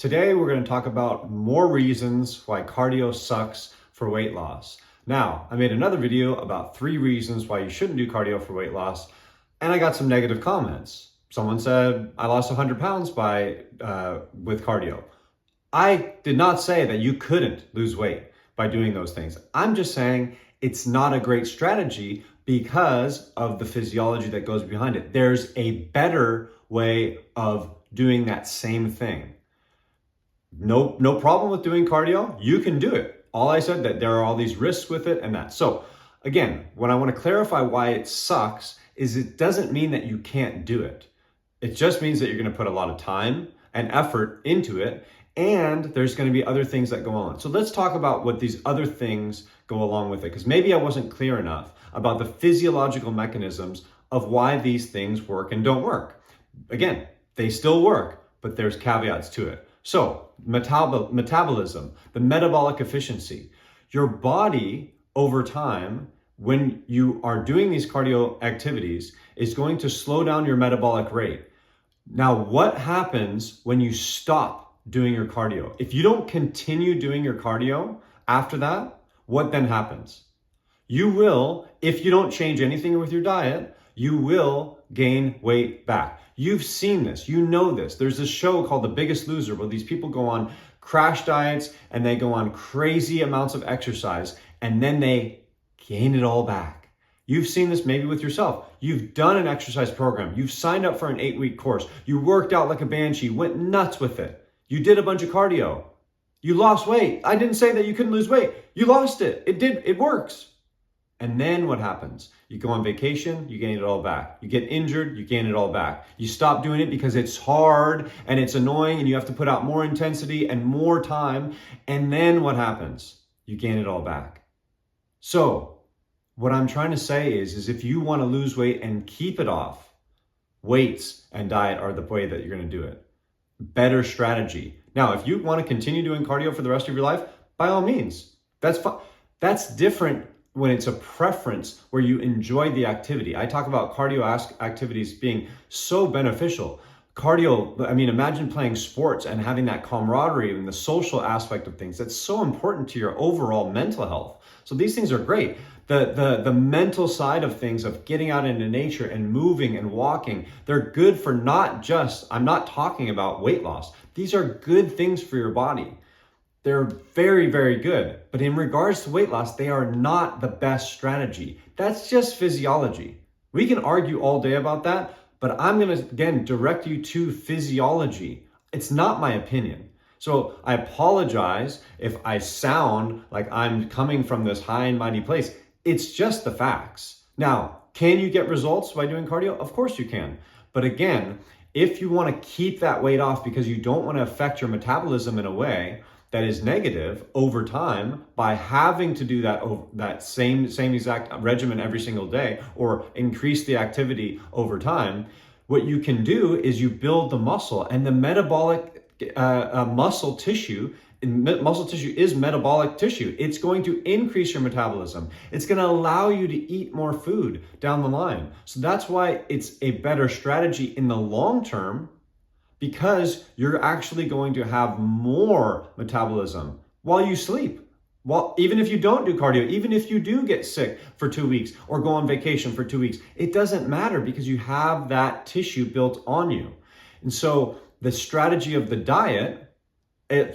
Today, we're going to talk about more reasons why cardio sucks for weight loss. Now, I made another video about 3 reasons why you shouldn't do cardio for weight loss, and I got some negative comments. Someone said, I lost 100 pounds with cardio. I did not say that you couldn't lose weight by doing those things. I'm just saying it's not a great strategy because of the physiology that goes behind it. There's a better way of doing that same thing. No problem with doing cardio. You can do it. All I said that there are all these risks with it and that. So again, what I want to clarify why it sucks is it doesn't mean that you can't do it. It just means that you're going to put a lot of time and effort into it, and there's going to be other things that go on. So let's talk about what these other things go along with it, because maybe I wasn't clear enough about the physiological mechanisms of why these things work and don't work. Again, they still work, but there's caveats to it. So metabolism, the metabolic efficiency, your body over time, when you are doing these cardio activities, is going to slow down your metabolic rate. Now, what happens when you stop doing your cardio? If you don't continue doing your cardio after that, what then happens? You will, if you don't change anything with your diet, you will gain weight back. You've seen this, you know this. There's this show called The Biggest Loser where these people go on crash diets and they go on crazy amounts of exercise and then they gain it all back. You've seen this maybe with yourself. You've done an exercise program. You've signed up for an 8-week course. You worked out like a banshee, went nuts with it. You did a bunch of cardio. You lost weight. I didn't say that you couldn't lose weight. You lost it. It works. And then what happens? You go on vacation, you gain it all back. You get injured, you gain it all back. You stop doing it because it's hard and it's annoying and you have to put out more intensity and more time. And then what happens? You gain it all back. So what I'm trying to say is if you want to lose weight and keep it off, weights and diet are the way that you're going to do it. Better strategy. Now, if you want to continue doing cardio for the rest of your life, by all means, that's fine. That's different when it's a preference where you enjoy the activity. I talk about cardio activities being so beneficial. Cardio, imagine playing sports and having that camaraderie and the social aspect of things. That's so important to your overall mental health. So these things are great. The mental side of things, of getting out into nature and moving and walking, they're good for not just, I'm not talking about weight loss. These are good things for your body. They're very, very good. But in regards to weight loss, they are not the best strategy. That's just physiology. We can argue all day about that, but I'm going to, again, direct you to physiology. It's not my opinion. So I apologize if I sound like I'm coming from this high and mighty place. It's just the facts. Now, can you get results by doing cardio? Of course you can. But again, if you want to keep that weight off because you don't want to affect your metabolism in a way that is negative over time by having to do that same exact regimen every single day or increase the activity over time, what you can do is you build the muscle, and the metabolic muscle tissue is metabolic tissue. It's going to increase your metabolism. It's going to allow you to eat more food down the line. So that's why it's a better strategy in the long term, because you're actually going to have more metabolism while you sleep. Well, even if you don't do cardio, even if you do get sick for 2 weeks or go on vacation for 2 weeks, it doesn't matter because you have that tissue built on you. And so the strategy of the diet,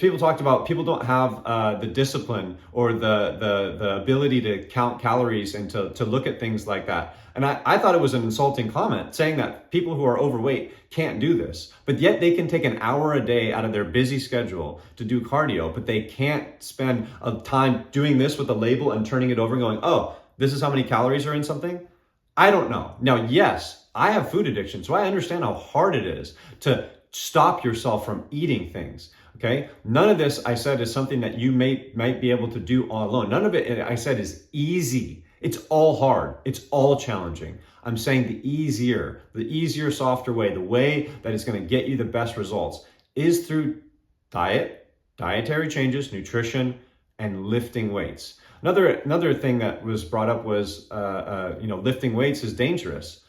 people talked about people don't have the discipline or the ability to count calories and to look at things like that. And I thought it was an insulting comment saying that people who are overweight can't do this, but yet they can take an hour a day out of their busy schedule to do cardio, but they can't spend time doing this with a label and turning it over and going, oh, this is how many calories are in something? I don't know. Now, yes, I have food addiction, so I understand how hard it is to stop yourself from eating things. Okay, none of this I said is something that you might be able to do all alone. None of it I said is easy. It's all hard. It's all challenging. I'm saying the easier, softer way, the way that is going to get you the best results is through diet, dietary changes, nutrition, and lifting weights. Another thing that was brought up was, lifting weights is dangerous.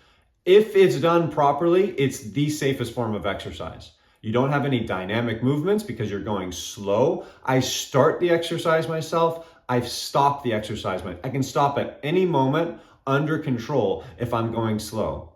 If it's done properly, it's the safest form of exercise. You don't have any dynamic movements because you're going slow. I start the exercise myself. I stop the exercise. I can stop at any moment under control if I'm going slow.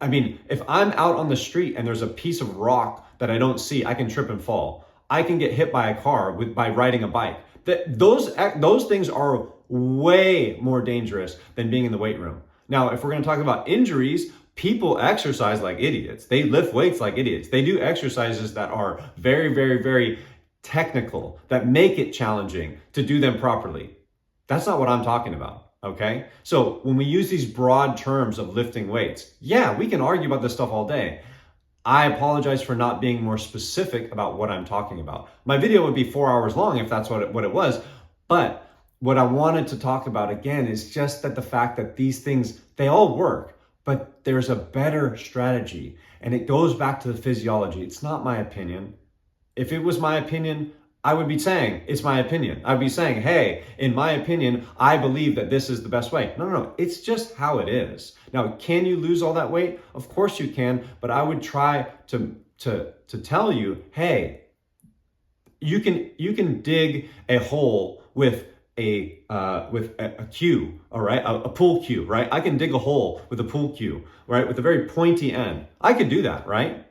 I mean, if I'm out on the street and there's a piece of rock that I don't see, I can trip and fall. I can get hit by a car by riding a bike. Those things are way more dangerous than being in the weight room. Now, if we're going to talk about injuries, people exercise like idiots. They lift weights like idiots. They do exercises that are very, very, very technical, that make it challenging to do them properly. That's not what I'm talking about. Okay? So when we use these broad terms of lifting weights, yeah, we can argue about this stuff all day. I apologize for not being more specific about what I'm talking about. My video would be 4 hours long if that's what it was. But what I wanted to talk about again is just that the fact that these things, they all work, but there's a better strategy. And it goes back to the physiology. It's not my opinion. If it was my opinion, I would be saying, it's my opinion. I'd be saying, hey, in my opinion, I believe that this is the best way. No. It's just how it is. Now, can you lose all that weight? Of course you can, but I would try to tell you, hey, you can dig a hole with a cue, all right, a pool cue, right? I can dig a hole with a pool cue, right, with a very pointy end. I could do that, right?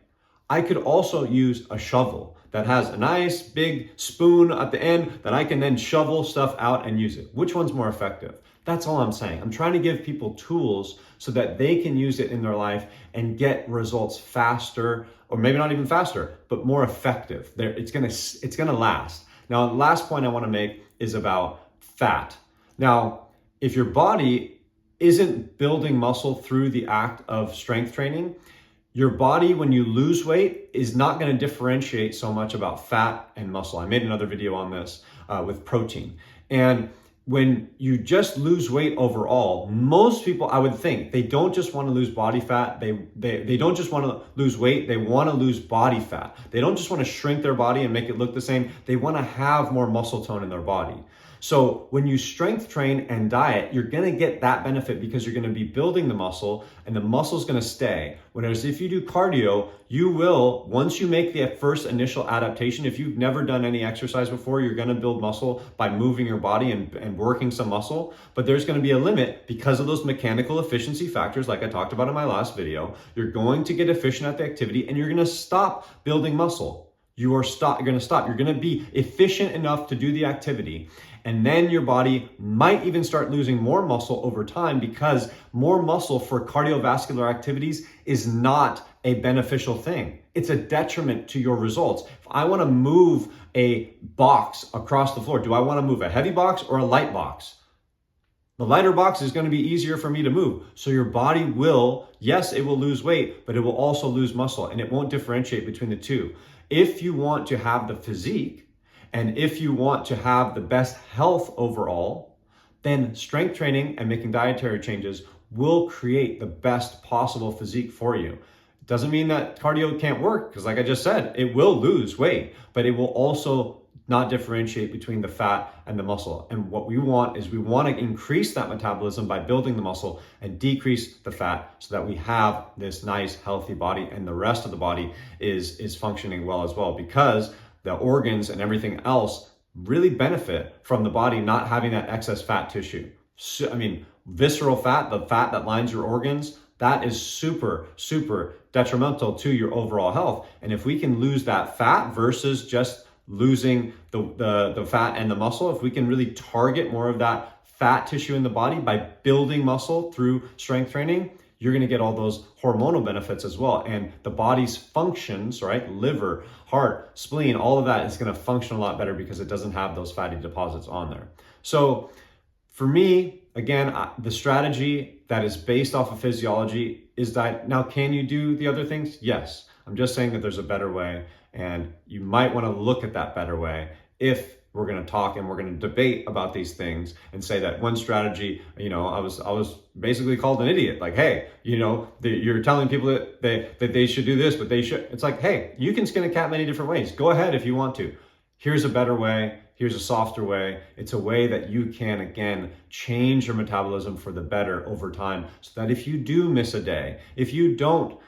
I could also use a shovel that has a nice big spoon at the end that I can then shovel stuff out and use it. Which one's more effective? That's all I'm saying. I'm trying to give people tools so that they can use it in their life and get results faster, or maybe not even faster, but more effective. It's gonna last. Now, the last point I want to make is about fat. Now, if your body isn't building muscle through the act of strength training, your body, when you lose weight, is not going to differentiate so much about fat and muscle. I made another video on this with protein. And when you just lose weight overall, most people, I would think, they don't just want to lose body fat. They don't just want to lose weight. They want to lose body fat. They don't just want to shrink their body and make it look the same. They want to have more muscle tone in their body. So when you strength train and diet, you're going to get that benefit because you're going to be building the muscle and the muscle's going to stay. Whereas if you do cardio, you will, once you make the first initial adaptation, if you've never done any exercise before, you're going to build muscle by moving your body and working some muscle. But there's going to be a limit because of those mechanical efficiency factors, like I talked about in my last video. You're going to get efficient at the activity and you're going to stop building muscle. You're going to stop. You're going to be efficient enough to do the activity. And then your body might even start losing more muscle over time because more muscle for cardiovascular activities is not a beneficial thing. It's a detriment to your results. If I want to move a box across the floor, do I want to move a heavy box or a light box? The lighter box is going to be easier for me to move. So your body will, yes, it will lose weight, but it will also lose muscle and it won't differentiate between the two. If you want to have the physique, and if you want to have the best health overall, then strength training and making dietary changes will create the best possible physique for you. It doesn't mean that cardio can't work, because like I just said, it will lose weight, but it will also not differentiate between the fat and the muscle. And what we want is we want to increase that metabolism by building the muscle and decrease the fat so that we have this nice healthy body and the rest of the body is functioning well as well, because the organs and everything else really benefit from the body not having that excess fat tissue. So, I mean, visceral fat, the fat that lines your organs, that is super, super detrimental to your overall health. And if we can lose that fat versus just losing the fat and the muscle, if we can really target more of that fat tissue in the body by building muscle through strength training, you're going to get all those hormonal benefits as well. And the body's functions, right? Liver, heart, spleen, all of that is going to function a lot better because it doesn't have those fatty deposits on there. So for me, again, the strategy that is based off of physiology is diet. Now, can you do the other things? Yes. I'm just saying that there's a better way, and you might want to look at that better way if we're going to talk and we're going to debate about these things and say that one strategy, I was basically called an idiot. Like, hey, you're telling people that they should do this, but they should. It's like, hey, you can skin a cat many different ways. Go ahead if you want to. Here's a better way. Here's a softer way. It's a way that you can, again, change your metabolism for the better over time so that if you do miss a day, if you don't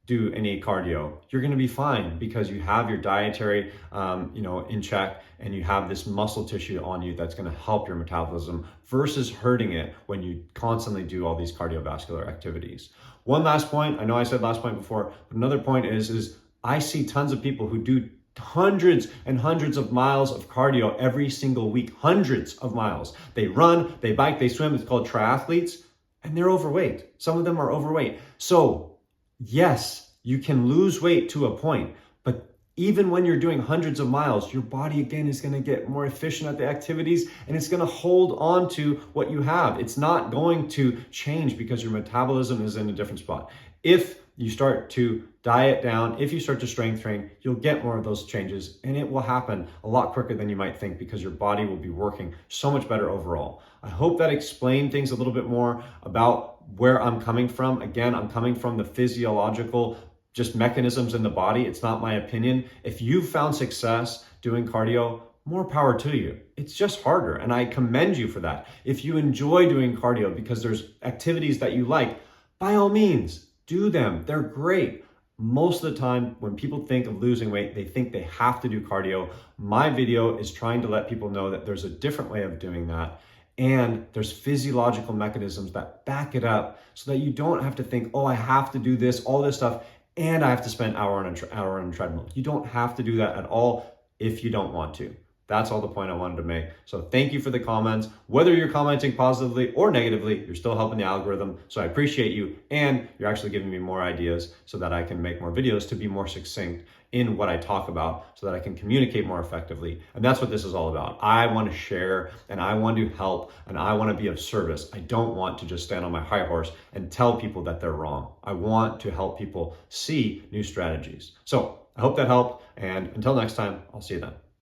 do any cardio, you're going to be fine because you have your dietary, in check, and you have this muscle tissue on you that's going to help your metabolism versus hurting it when you constantly do all these cardiovascular activities. One last point, I know I said last point before, but another point is I see tons of people who do hundreds and hundreds of miles of cardio every single week, hundreds of miles. They run, they bike, they swim. It's called triathletes, and they're overweight. Some of them are overweight. So yes, you can lose weight to a point, but even when you're doing hundreds of miles, your body again is going to get more efficient at the activities, and it's going to hold on to what you have. It's not going to change because your metabolism is in a different spot. If you start to diet down, if you start to strength train, you'll get more of those changes, and it will happen a lot quicker than you might think because your body will be working so much better overall. I hope that explained things a little bit more about where I'm coming from. Again, I'm coming from the physiological just mechanisms in the body. It's not my opinion. If you've found success doing cardio, more power to you. It's just harder, and I commend you for that. If you enjoy doing cardio because there's activities that you like, by all means, do them. They're great. Most of the time, when people think of losing weight, they think they have to do cardio. My video is trying to let people know that there's a different way of doing that. And there's physiological mechanisms that back it up so that you don't have to think, oh, I have to do this, all this stuff, and I have to spend an hour on a treadmill. You don't have to do that at all if you don't want to. That's all the point I wanted to make. So thank you for the comments. Whether you're commenting positively or negatively, you're still helping the algorithm. So I appreciate you, and you're actually giving me more ideas so that I can make more videos to be more succinct in what I talk about so that I can communicate more effectively. And that's what this is all about. I want to share, and I want to help, and I want to be of service. I don't want to just stand on my high horse and tell people that they're wrong. I want to help people see new strategies. So I hope that helped. And until next time, I'll see you then.